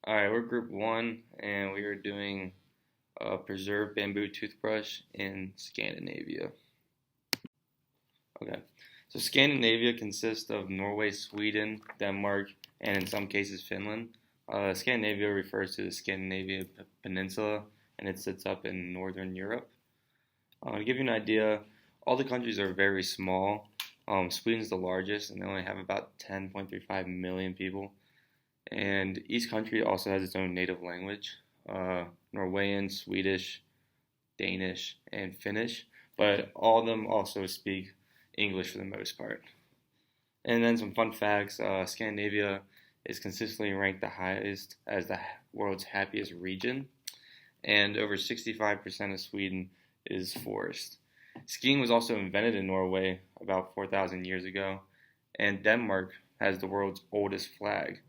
All right, we're group one, and we are doing a preserved bamboo toothbrush in Scandinavia. Okay, so Scandinavia consists of Norway, Sweden, Denmark, and in some cases Finland. Scandinavia refers to the Scandinavian Peninsula, and it sits up in northern Europe. To give you an idea, all the countries are very small. Sweden's the largest, and they only have about 10.35 million people. And each country also has its own native language, Norwegian, Swedish, Danish, and Finnish, but all of them also speak English for the most part. And then some fun facts, Scandinavia is consistently ranked the highest as the world's happiest region, and over 65% of Sweden is forest. Skiing was also invented in Norway about 4,000 years ago, and Denmark has the world's oldest flag.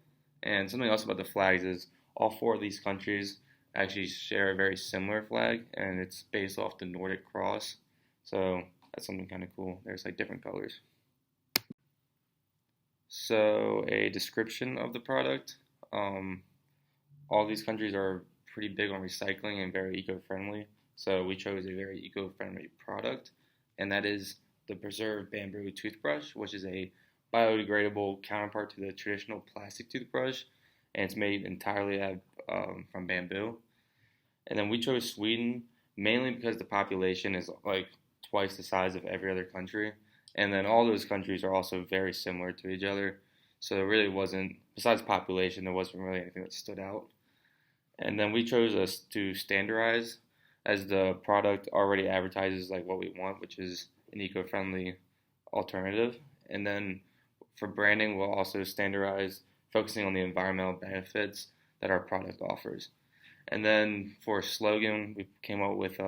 And something else about the flags is all four of these countries actually share a very similar flag, and it's based off the Nordic cross. So that's something kind of cool. There's like different colors. So a description of the product. Um, all these countries are pretty big on recycling and very eco-friendly. So we chose a very eco-friendly product, and that is the preserved bamboo toothbrush, which is a biodegradable counterpart to the traditional plastic toothbrush, and it's made entirely from bamboo. And then we chose Sweden mainly because the population is like twice the size of every other country, and then all those countries are also very similar to each other. So there really wasn't, besides population, there wasn't really anything that stood out. And then we chose us to standardize as the product already advertises like what we want, which is an eco-friendly alternative. And then for branding, we'll also standardize focusing on the environmental benefits that our product offers. And then for a slogan, we came up with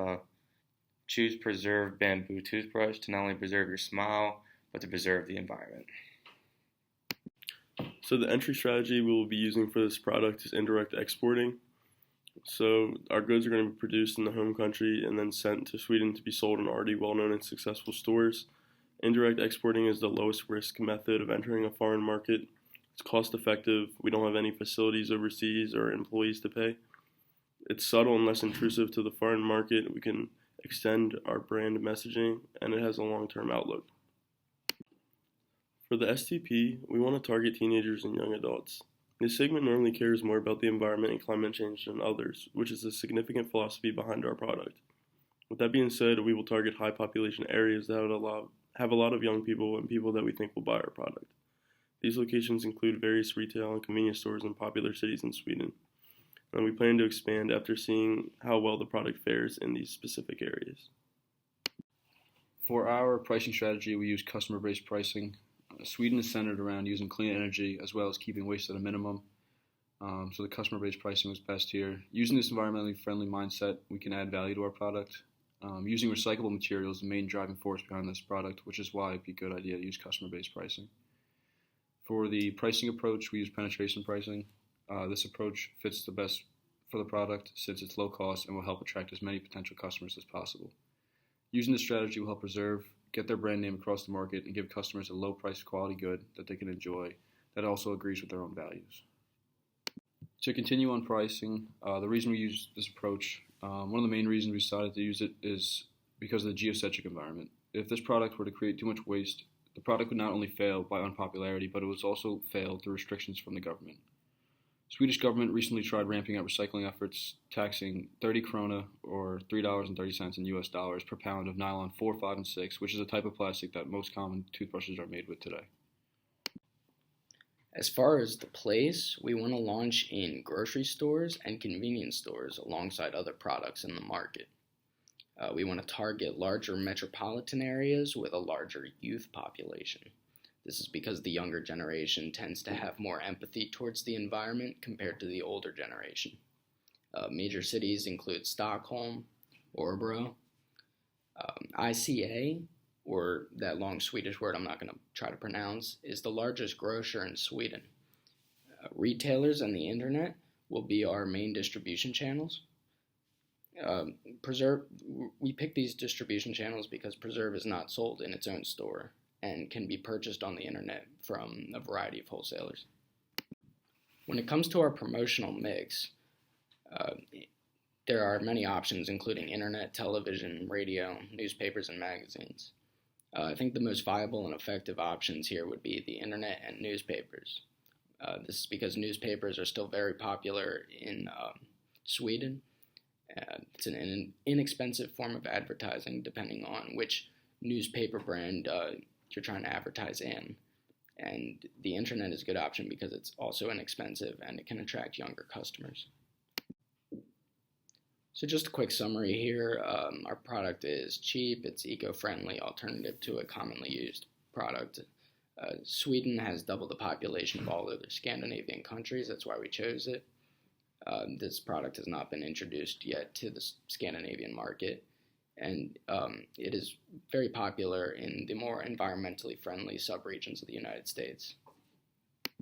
choose preserved bamboo toothbrush to not only preserve your smile, but to preserve the environment. So the entry strategy we will be using for this product is indirect exporting. So our goods are going to be produced in the home country and then sent to Sweden to be sold in already well-known and successful stores. Indirect exporting is the lowest risk method of entering a foreign market. It's cost effective. We don't have any facilities overseas or employees to pay. It's subtle and less intrusive to the foreign market. We can extend our brand messaging, and it has a long-term outlook. For the STP, we want to target teenagers and young adults. This segment normally cares more about the environment and climate change than others, which is a significant philosophy behind our product. With that being said, we will target high population areas that have a lot of young people and people that we think will buy our product. These locations include various retail and convenience stores in popular cities in Sweden, and we plan to expand after seeing how well the product fares in these specific areas. For our pricing strategy, we use customer-based pricing. Sweden is centered around using clean energy as well as keeping waste at a minimum. So the customer-based pricing was best here. Using this environmentally friendly mindset, we can add value to our product. Using recyclable materials is the main driving force behind this product, which is why it'd be a good idea to use customer-based pricing. For the pricing approach, we use penetration pricing. This approach fits the best for the product since it's low cost and will help attract as many potential customers as possible. Using this strategy will help preserve, get their brand name across the market, and give customers a low-priced quality good that they can enjoy that also agrees with their own values. To continue on pricing, the reason we use this approach, one of the main reasons we decided to use it is because of the geocentric environment. If this product were to create too much waste, the product would not only fail by unpopularity, but it would also fail through restrictions from the government. Swedish government recently tried ramping up recycling efforts, taxing 30 krona or $3.30 in US dollars per pound of nylon 4, 5, and 6, which is a type of plastic that most common toothbrushes are made with today. As far as the place, we want to launch in grocery stores and convenience stores alongside other products in the market. We want to target larger metropolitan areas with a larger youth population. This is because the younger generation tends to have more empathy towards the environment compared to the older generation. Major cities include Stockholm, Örebro, ICA, or that long Swedish word I'm not going to try to pronounce, is the largest grocer in Sweden. Retailers and the internet will be our main distribution channels. We pick these distribution channels because Preserve is not sold in its own store and can be purchased on the internet from a variety of wholesalers. When it comes to our promotional mix, uh, there are many options, including internet, television, radio, newspapers, and magazines. I think the most viable and effective options here would be the internet and newspapers. This is because newspapers are still very popular in Sweden. It's an inexpensive form of advertising, depending on which newspaper brand you're trying to advertise in. And the internet is a good option because it's also inexpensive and it can attract younger customers. So just a quick summary here. Our product is cheap, it's eco-friendly alternative to a commonly used product. Sweden has double the population of all other Scandinavian countries, that's why we chose it. This product has not been introduced yet to the Scandinavian market, and it is very popular in the more environmentally friendly subregions of the United States.